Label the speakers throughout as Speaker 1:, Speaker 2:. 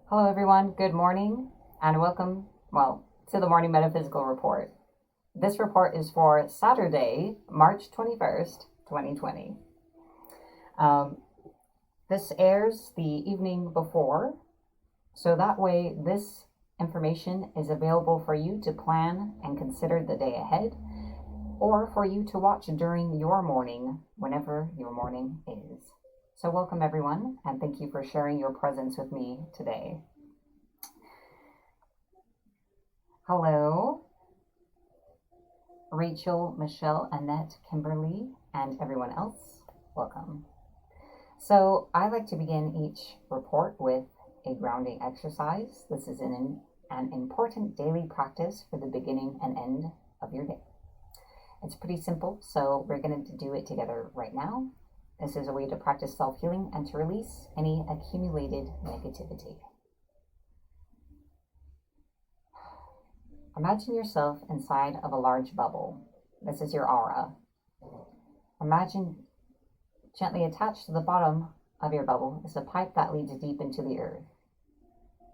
Speaker 1: Hello everyone, good morning and welcome, to the Morning Metaphysical Report. This report is for Saturday, March 21st, 2020. This airs the evening before, so that way this information is available for you to plan and consider the day ahead, or for you to watch during your morning, whenever your morning is. So welcome everyone, and thank you for sharing your presence with me today. Hello, Rachel, Michelle, Annette, Kimberly, and everyone else, welcome. So I like to begin each report with a grounding exercise. This is an important daily practice for the beginning and end of your day. It's pretty simple, so we're going to do it together right now. This is a way to practice self-healing and to release any accumulated negativity. Imagine yourself inside of a large bubble. This is your aura. Imagine gently attached to the bottom of your bubble is a pipe that leads deep into the earth.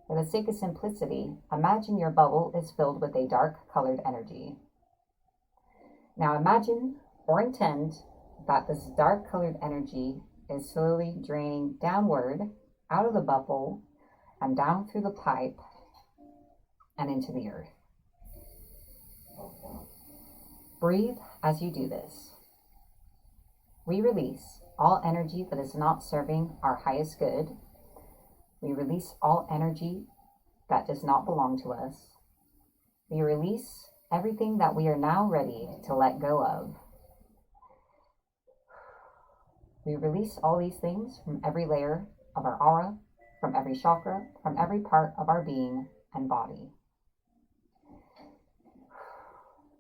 Speaker 1: For the sake of simplicity, imagine your bubble is filled with a dark colored energy. Now imagine or intend that this dark colored energy is slowly draining downward out of the bubble and down through the pipe and into the earth. Breathe as you do this. We release all energy that is not serving our highest good. We release all energy that does not belong to us. We release everything that we are now ready to let go of. We release all these things from every layer of our aura, from every chakra, from every part of our being and body.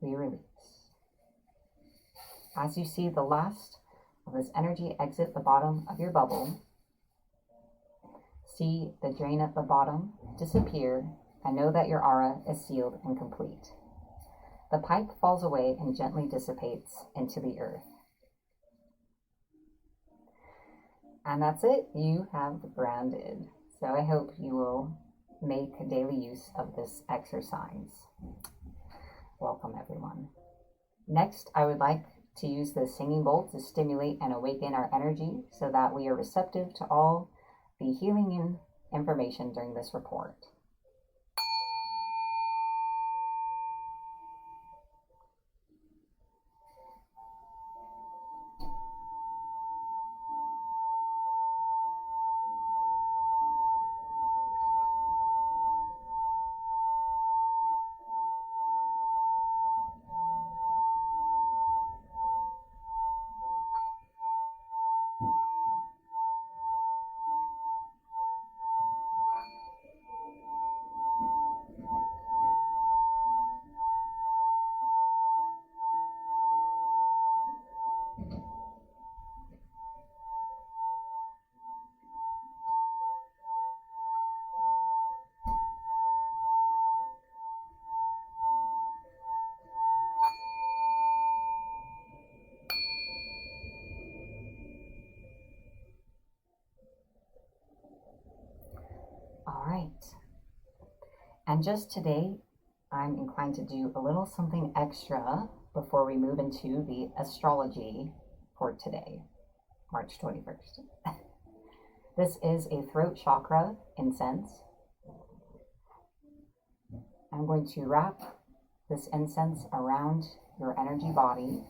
Speaker 1: We release. As you see the last of this energy exit the bottom of your bubble, see the drain at the bottom disappear and know that your aura is sealed and complete. The pipe falls away and gently dissipates into the earth. And that's it. You have grounded. So I hope you will make daily use of this exercise. Welcome everyone. Next, I would like to use the singing bowl to stimulate and awaken our energy so that we are receptive to all the healing information during this report. All right. And just today, I'm inclined to do a little something extra before we move into the astrology for today, March 21st. This is a throat chakra incense. I'm going to wrap this incense around your energy body.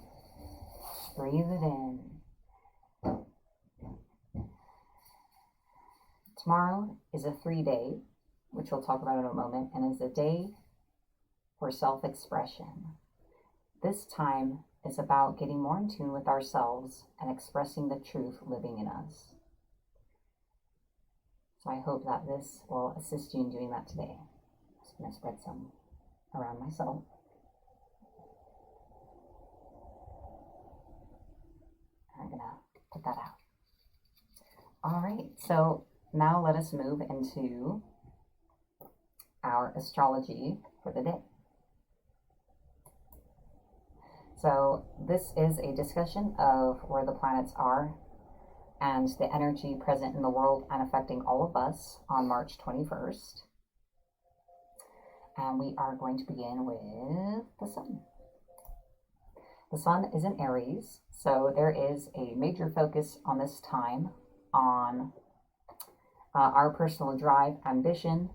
Speaker 1: Breathe it in. Tomorrow is a 3-day, which we'll talk about in a moment, and is a day for self-expression. This time is about getting more in tune with ourselves and expressing the truth living in us. So I hope that this will assist you in doing that today. I'm just going to spread some around myself. I'm going to put that out. All right, so now let us move into our astrology for the day. So this is a discussion of where the planets are and the energy present in the world and affecting all of us on March 21st. And we are going to begin with the sun. The sun is in Aries, so there is a major focus on this time on our personal drive, ambition,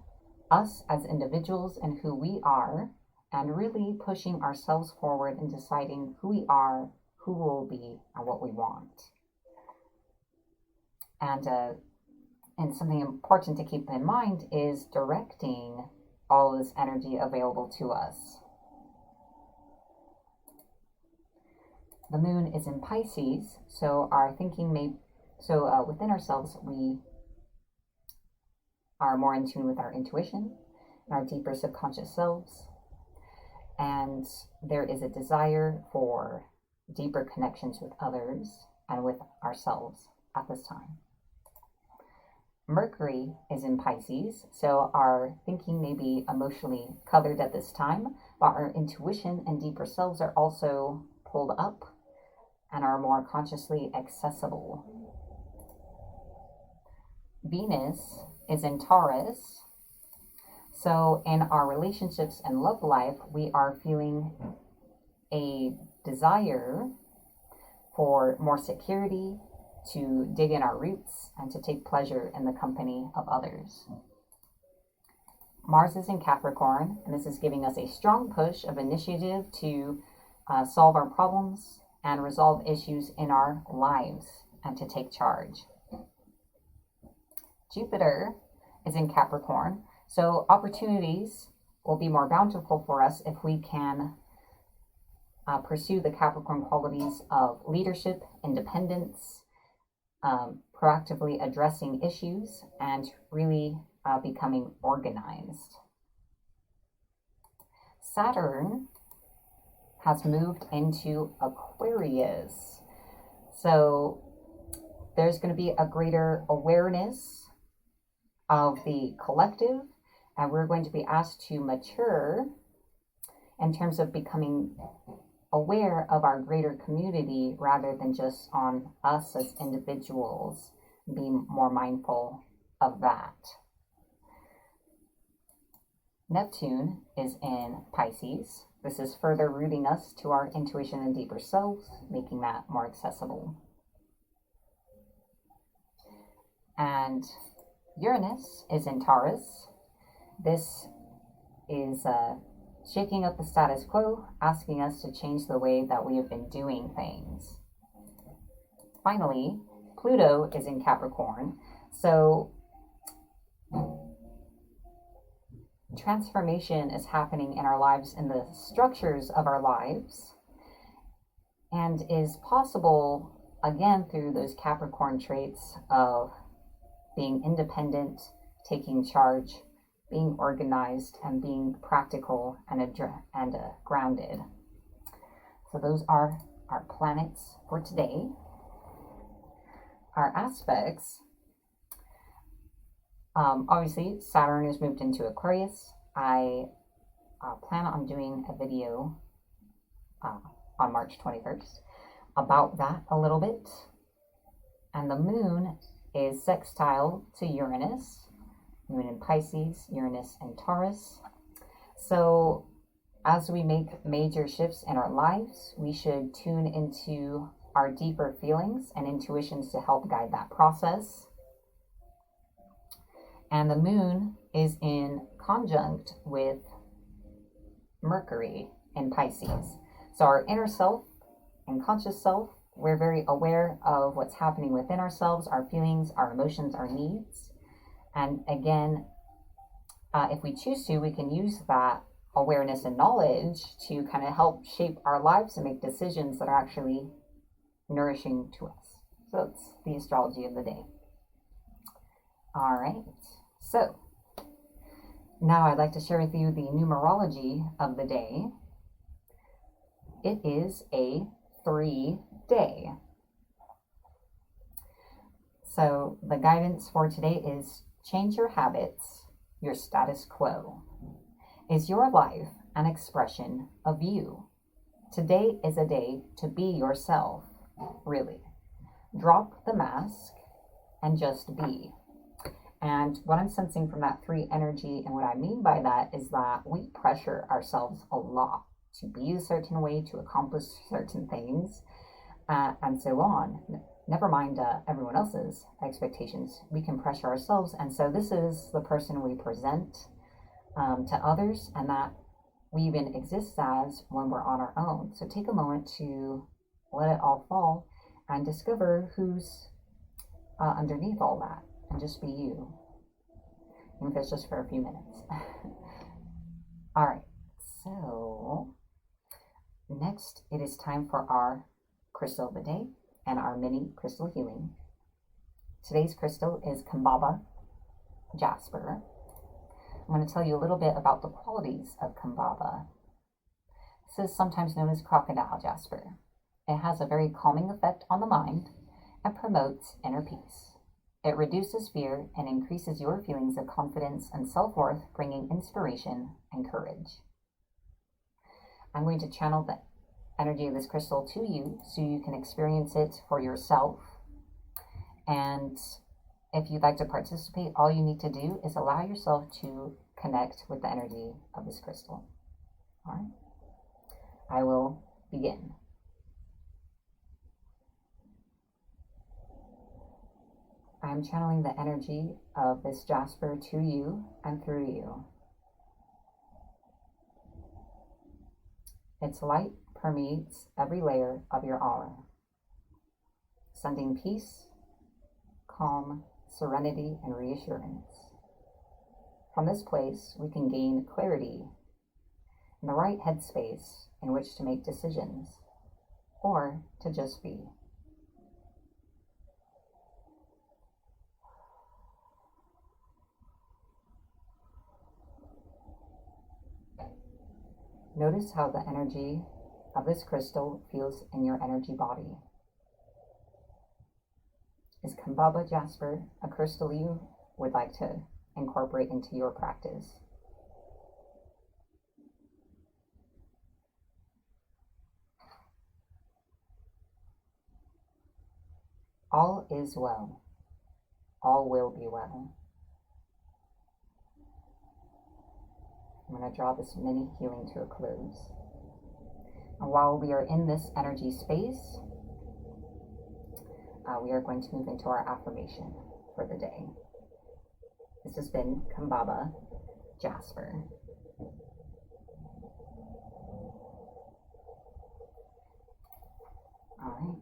Speaker 1: us as individuals and who we are, and really pushing ourselves forward and deciding who we are, who we'll be, and what we want. And something important to keep in mind is directing all this energy available to us. The moon is in Pisces, so our thinking within ourselves, we are more in tune with our intuition and our deeper subconscious selves. And there is a desire for deeper connections with others and with ourselves at this time. Mercury is in Pisces, so our thinking may be emotionally colored at this time, but our intuition and deeper selves are also pulled up and are more consciously accessible. Venus is in Taurus, so in our relationships and love life, we are feeling a desire for more security, to dig in our roots, and to take pleasure in the company of others. Mars is in Capricorn, and this is giving us a strong push of initiative to solve our problems and resolve issues in our lives and to take charge. Jupiter is in Capricorn, so opportunities will be more bountiful for us if we can pursue the Capricorn qualities of leadership, independence, proactively addressing issues, and really becoming organized. Saturn has moved into Aquarius, so there's going to be a greater awareness of the collective, and we're going to be asked to mature in terms of becoming aware of our greater community rather than just on us as individuals, be more mindful of that. Neptune is in Pisces. This is further rooting us to our intuition and deeper selves, making that more accessible. And Uranus is in Taurus. This is shaking up the status quo, asking us to change the way that we have been doing things. Finally, Pluto is in Capricorn. So transformation is happening in our lives, in the structures of our lives, and is possible again through those Capricorn traits of being independent, taking charge, being organized, and being practical and grounded. So those are our planets for today. Our aspects, obviously Saturn has moved into Aquarius. I plan on doing a video on March 21st about that a little bit. And the moon is sextile to Uranus. Moon in Pisces, Uranus in Taurus. So as we make major shifts in our lives, we should tune into our deeper feelings and intuitions to help guide that process. And the moon is in conjunct with Mercury in Pisces. So our inner self and conscious self, we're very aware of what's happening within ourselves, our feelings, our emotions, our needs. And again, if we choose to, we can use that awareness and knowledge to kind of help shape our lives and make decisions that are actually nourishing to us. So that's the astrology of the day. All right. So now I'd like to share with you the numerology of the day. It is a 3-day. So the guidance for today is change your habits, your status quo. Is your life an expression of you? Today is a day to be yourself, really. Drop the mask and just be. And what I'm sensing from that 3 energy, and what I mean by that, is that we pressure ourselves a lot to be a certain way, to accomplish certain things, and so on. Never mind everyone else's expectations. We can pressure ourselves. And so this is the person we present to others, and that we even exist as when we're on our own. So take a moment to let it all fall and discover who's underneath all that, and just be you, even if it's just for a few minutes. All right, so next it is time for our crystal of the day and our mini crystal healing. Today's crystal is Kambaba Jasper. I'm going to tell you a little bit about the qualities of Kambaba. This is sometimes known as crocodile jasper. It has a very calming effect on the mind and promotes inner peace. It reduces fear and increases your feelings of confidence and self-worth, bringing inspiration and courage. I'm going to channel the energy of this crystal to you so you can experience it for yourself. And if you'd like to participate, all you need to do is allow yourself to connect with the energy of this crystal. All right, I will begin. I am channeling the energy of this jasper to you and through you. Its light permeates every layer of your aura, sending peace, calm, serenity, and reassurance. From this place, we can gain clarity and the right headspace in which to make decisions, or to just be. Notice how the energy of this crystal feels in your energy body. Is Kambaba Jasper a crystal you would like to incorporate into your practice? All is well. All will be well. I'm going to draw this mini healing to a close. And while we are in this energy space, we are going to move into our affirmation for the day. This has been Kambaba Jasper. All right.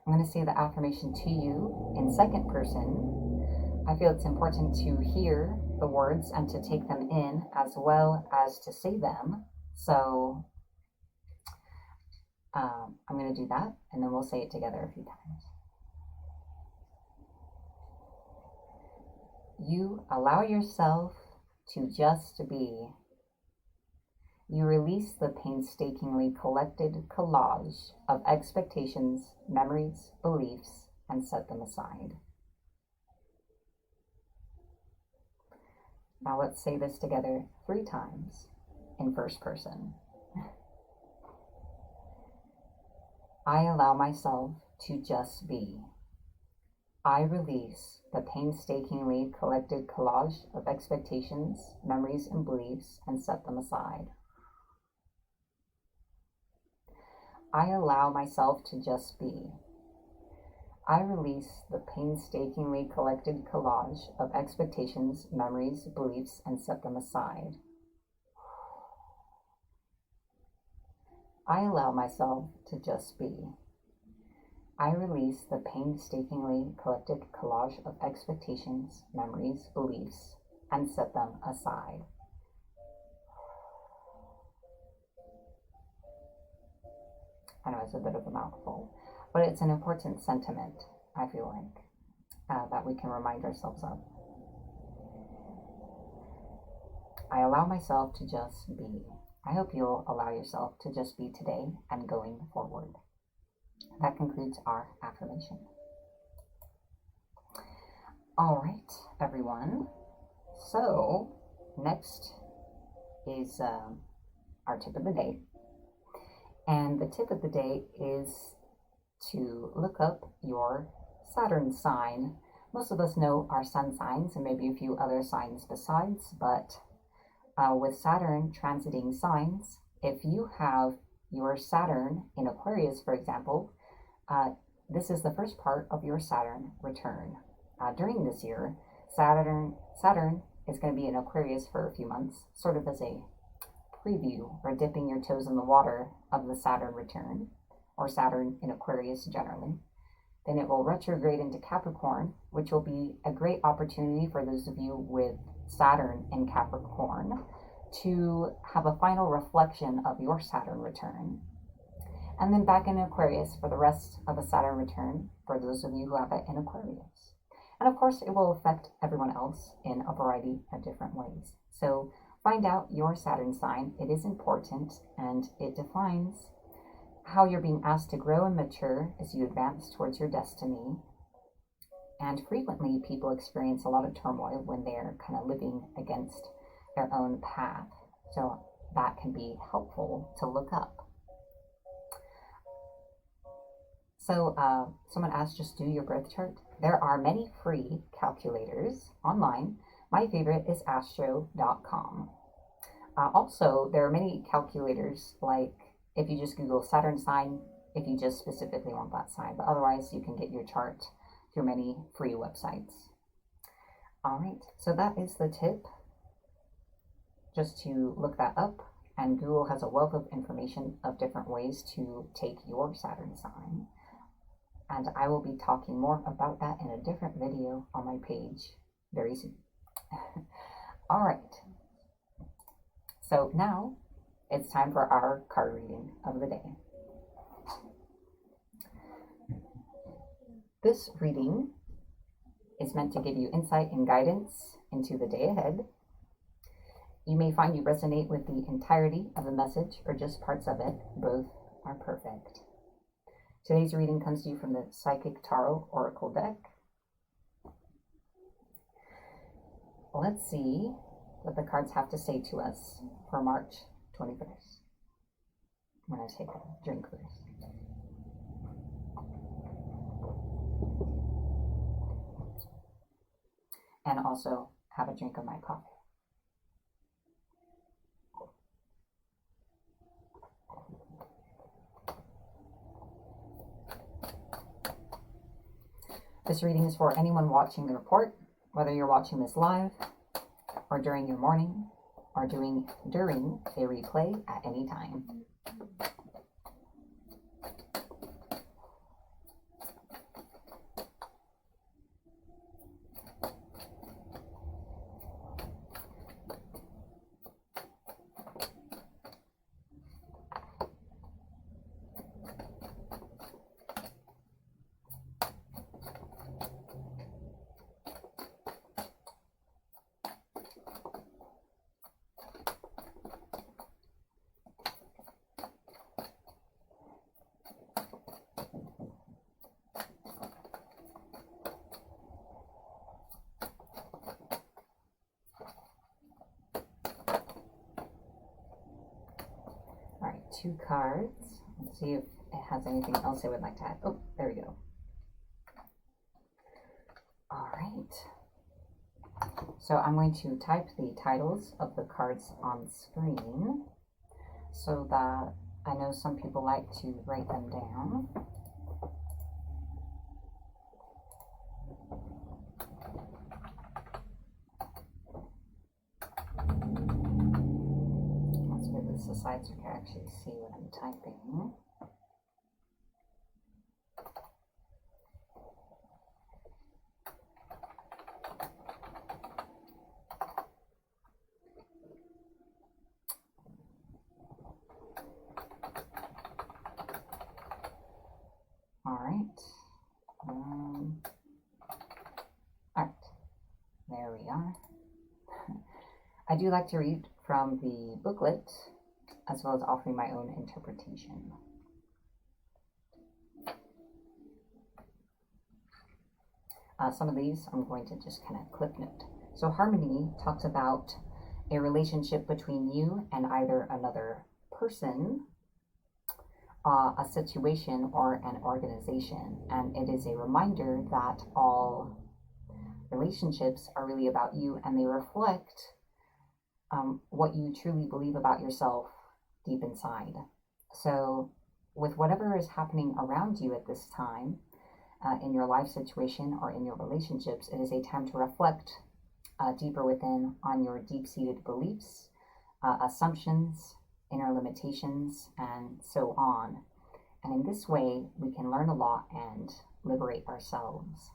Speaker 1: I'm going to say the affirmation to you in second person. I feel it's important to hear the words and to take them in as well as to say them. So I'm going to do that, and then we'll say it together a few times. You allow yourself to just be. You release the painstakingly collected collage of expectations, memories, beliefs, and set them aside. Now let's say this together 3 times in first person. I allow myself to just be. I release the painstakingly collected collage of expectations, memories, and beliefs, and set them aside. I allow myself to just be. I release the painstakingly collected collage of expectations, memories, beliefs, and set them aside. I allow myself to just be. I release the painstakingly collected collage of expectations, memories, beliefs, and set them aside. I know it's a bit of a mouthful, but it's an important sentiment, I feel like, that we can remind ourselves of. I allow myself to just be. I hope you'll allow yourself to just be today and going forward. That concludes our affirmation. All right, everyone. So next is our tip of the day. And the tip of the day is to look up your Saturn sign. Most of us know our sun signs and maybe a few other signs besides, but with Saturn transiting signs, if you have your Saturn in Aquarius, for example, this is the first part of your Saturn return. During this year, Saturn is going to be in Aquarius for a few months, sort of as a preview or dipping your toes in the water of the Saturn return, or Saturn in Aquarius generally. Then it will retrograde into Capricorn, which will be a great opportunity for those of you with Saturn in Capricorn to have a final reflection of your Saturn return. And then back in Aquarius for the rest of the Saturn return for those of you who have it in Aquarius. And of course, it will affect everyone else in a variety of different ways. So find out your Saturn sign. It is important, and it defines how you're being asked to grow and mature as you advance towards your destiny. And frequently, people experience a lot of turmoil when they're kind of living against their own path. So that can be helpful to look up. So someone asked, just do your birth chart. There are many free calculators online. My favorite is astro.com. Also, there are many calculators, like if you just Google Saturn sign, if you just specifically want that sign, but otherwise you can get your chart through many free websites. All right, so that is the tip, just to look that up, and Google has a wealth of information of different ways to take your Saturn sign, and I will be talking more about that in a different video on my page very soon. All right, so now it's time for our card reading of the day. This reading is meant to give you insight and guidance into the day ahead. You may find you resonate with the entirety of the message or just parts of it. Both are perfect. Today's reading comes to you from the Psychic Tarot Oracle deck. Let's see what the cards have to say to us for March 21st. I'm going to take a drink first. And also have a drink of my coffee. This reading is for anyone watching the report, whether you're watching this live or during your morning or during a replay at any time. Two cards. Let's see if it has anything else I would like to add. Oh, there we go. All right. So I'm going to type the titles of the cards on screen so that I know some people like to write them down. The sides so you can actually see what I'm typing. All right. There we are. I do like to read from the booklet, as well as offering my own interpretation. Some of these I'm going to just kind of clip note. So harmony talks about a relationship between you and either another person a situation or an organization. And it is a reminder that all relationships are really about you, and they reflect what you truly believe about yourself deep inside. So with whatever is happening around you at this time, in your life situation or in your relationships, it is a time to reflect deeper within on your deep-seated beliefs, assumptions, inner limitations, and so on. And in this way, we can learn a lot and liberate ourselves.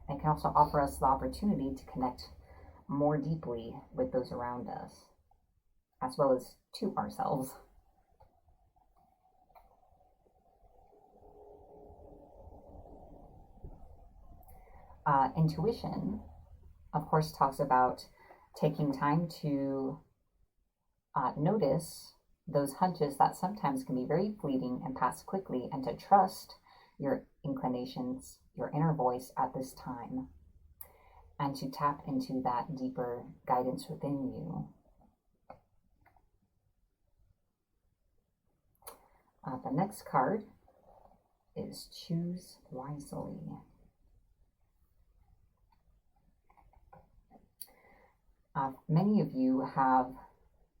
Speaker 1: It can also offer us the opportunity to connect more deeply with those around us, as well as to ourselves. Intuition, of course, talks about taking time to notice those hunches that sometimes can be very fleeting and pass quickly, and to trust your inclinations, your inner voice at this time, and to tap into that deeper guidance within you. The next card is Choose Wisely. Many of you have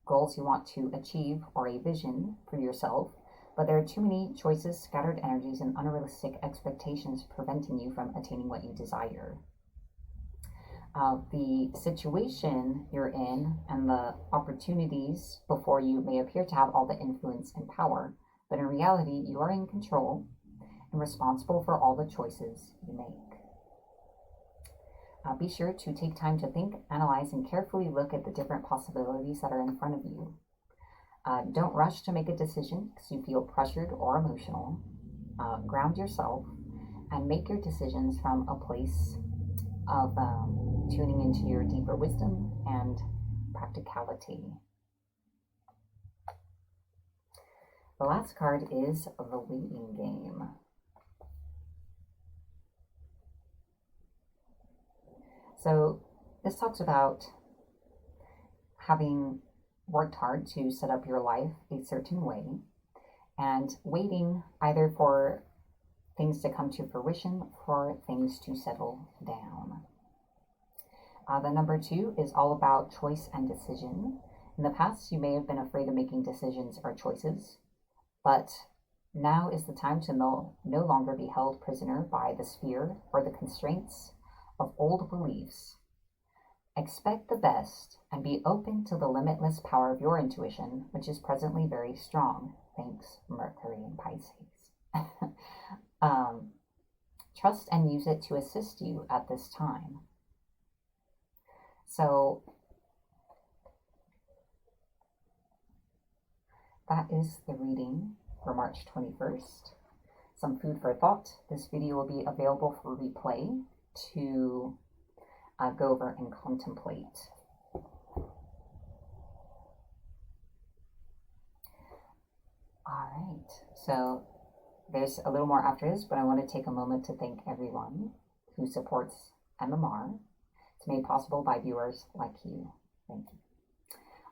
Speaker 1: goals you want to achieve or a vision for yourself, but there are too many choices, scattered energies, and unrealistic expectations preventing you from attaining what you desire. The situation you're in and the opportunities before you may appear to have all the influence and power, but in reality, you are in control and responsible for all the choices you make. Be sure to take time to think, analyze, and carefully look at the different possibilities that are in front of you. Don't rush to make a decision because you feel pressured or emotional. Ground yourself and make your decisions from a place of tuning into your deeper wisdom and practicality. The last card is the Waiting Game. So this talks about having worked hard to set up your life a certain way and waiting either for things to come to fruition, for things to settle down. The number 2 is all about choice and decision. In the past, you may have been afraid of making decisions or choices, but now is the time to no longer be held prisoner by the sphere or the constraints of old beliefs. Expect the best and be open to the limitless power of your intuition, which is presently very strong. Thanks, Mercury and Pisces. Trust and use it to assist you at this time. So that is the reading for March 21st. Some food for thought. This video will be available for replay to go over and contemplate. All right, so there's a little more after this, but I want to take a moment to thank everyone who supports MMR. It's made possible by viewers like you. Thank you.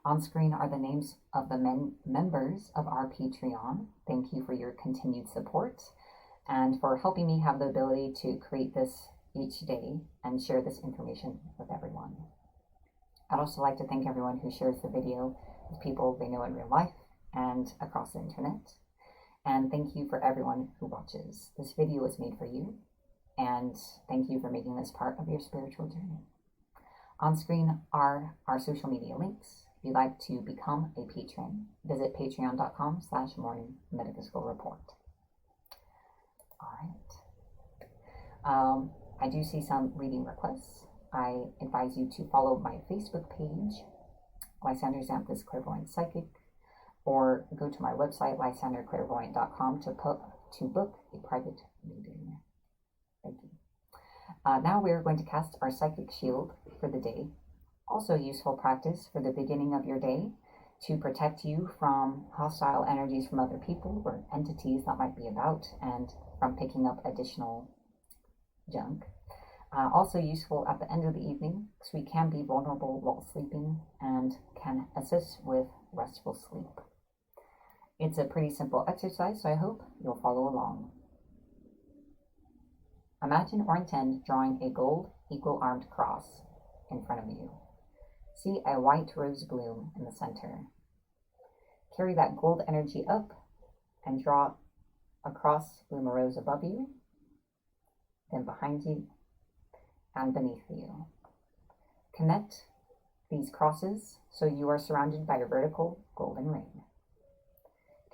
Speaker 1: On screen are the names of the members of our Patreon. Thank you for your continued support and for helping me have the ability to create this each day and share this information with everyone. I'd also like to thank everyone who shares the video with people they know in real life and across the internet. And thank you for everyone who watches. This video was made for you, and thank you for making this part of your spiritual journey. On screen are our social media links. If you'd like to become a patron, visit patreon.com/Morning Metaphysical Report. All right. I do see some reading requests. I advise you to follow my Facebook page, Lysander Xanthus Clairvoyant Psychic, or go to my website, lysanderclairvoyant.com, to book a private reading. Thank you. Now we're going to cast our psychic shield for the day. Also useful practice for the beginning of your day to protect you from hostile energies from other people or entities that might be about, and from picking up additional junk. Also useful at the end of the evening, because we can be vulnerable while sleeping and can assist with restful sleep. It's a pretty simple exercise, so I hope you'll follow along. Imagine or intend drawing a gold equal-armed cross in front of you. See a white rose bloom in the center. Carry that gold energy up and draw a cross bloom a rose above you, then behind you, and beneath you. Connect these crosses so you are surrounded by a vertical golden ring.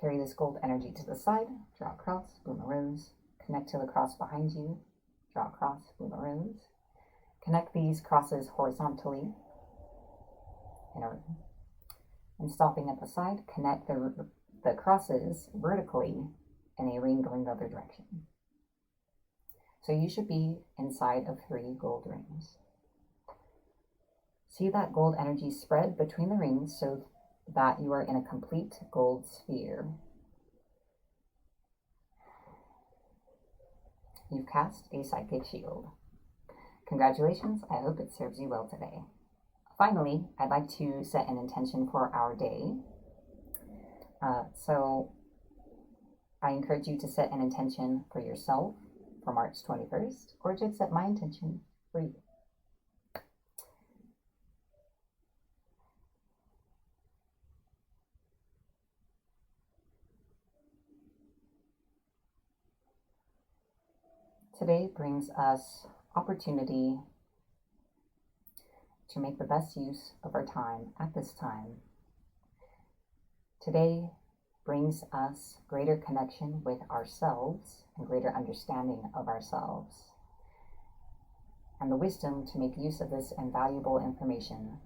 Speaker 1: Carry this gold energy to the side, draw a cross, bloom a rose, connect to the cross behind you, draw a cross, bloom a rose. Connect these crosses horizontally in a ring. And stopping at the side, connect the crosses vertically in a ring going the other direction. So you should be inside of 3 gold rings. See that gold energy spread between the rings so that you are in a complete gold sphere. You've cast a psychic shield. Congratulations, I hope it serves you well today. Finally, I'd like to set an intention for our day. So I encourage you to set an intention for yourself for March 21st, or to set my intention for you. Today brings us opportunity to make the best use of our time at this time. Today brings us greater connection with ourselves and greater understanding of ourselves, and the wisdom to make use of this invaluable information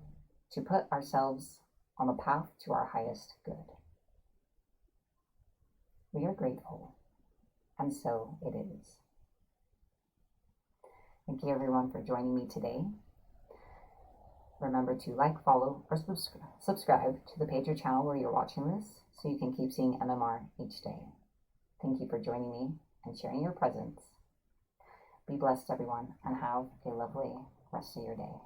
Speaker 1: to put ourselves on the path to our highest good. We are grateful, and so it is. Thank you everyone for joining me today. Remember to like, follow, or subscribe to the page or channel where you're watching this so you can keep seeing MMR each day. Thank you for joining me and sharing your presence. Be blessed, everyone, and have a lovely rest of your day.